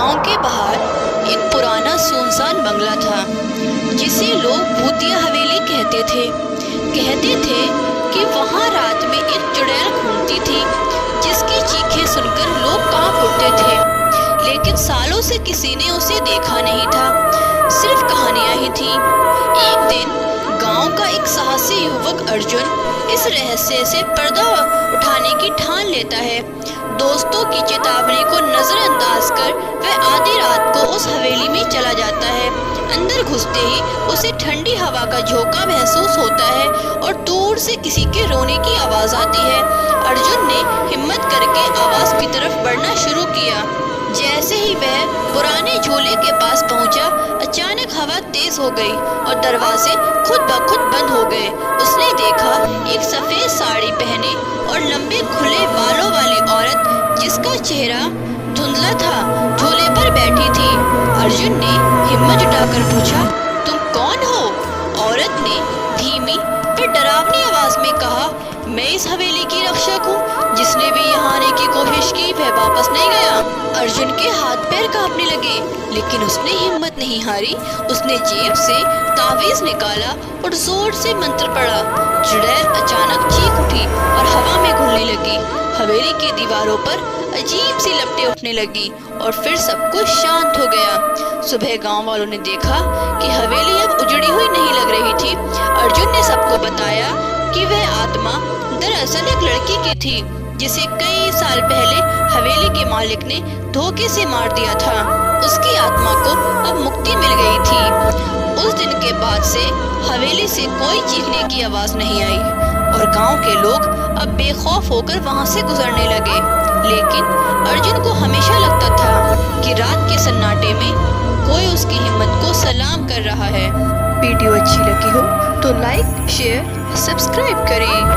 गांव के बाहर एक पुराना सुनसान बंगला था जिसे लोग भूतिया हवेली कहते थे। कहते थे कि वहां रात में एक चुड़ैल घूमती थी जिसकी चीखें सुनकर लोग कांप उठते थे, लेकिन सालों से किसी ने उसे देखा नहीं था, सिर्फ कहानियां ही थी। एक दिन गांव का एक साहसी युवक अर्जुन इस रहस्य से पर्दा उठाने की ठान लेता है। दोस्तों की चेतावनी को नजरअंदाज कर वह आधी रात को उस हवेली में चला जाता है। अंदर घुसते ही उसे ठंडी हवा का झोंका महसूस होता है और दूर से किसी के रोने की आवाज आती है। अर्जुन ने हिम्मत करके आवाज की तरफ बढ़ना शुरू किया। जैसे ही वह पुराने झूले के पास पहुंचा, अचानक हवा तेज हो गई और दरवाजे खुद ब खुद बंद हो गए। उसने देखा एक सफेद साड़ी पहने और लंबे खुले बालों वाली औरत जिसका चेहरा धुंधला था झूले पर बैठी थी। अर्जुन ने हिम्मत जुटाकर पूछा, तुम कौन हो? औरत ने धीमी फिर डरावनी आवाज में कहा, मैं इस हवेली की रक्षक हूँ। जिसने भी यहाँ आने की कोशिश की वह वापस नहीं गया। अर्जुन के हाथ पैर कांपने लगे, लेकिन उसने हिम्मत नहीं हारी। उसने जेब से तावीज निकाला और जोर से मंत्र पढ़ा। चुड़ैल अचानक चीख उठी और हवा में घुलने लगी। हवेली की दीवारों पर अजीब सी लपटें उठने लगी और फिर सब कुछ शांत हो गया। सुबह गांव वालों ने देखा कि हवेली अब उजड़ी हुई नहीं लग रही थी। अर्जुन ने सबको बताया कि वह आत्मा दरअसल एक लड़की की थी जिसे कई साल पहले हवेली के मालिक ने धोखे से मार दिया था। उसकी आत्मा को अब मुक्ति मिल गई थी। उस दिन के बाद से हवेली से कोई चीखने की आवाज नहीं आई और गांव के लोग अब बेखौफ होकर वहां से गुजरने लगे। लेकिन अर्जुन को हमेशा लगता था कि रात के सन्नाटे में कोई उसकी हिम्मत को सलाम कर रहा है। वीडियो अच्छी लगी हो तो लाइक, शेयर, सब्सक्राइब करें।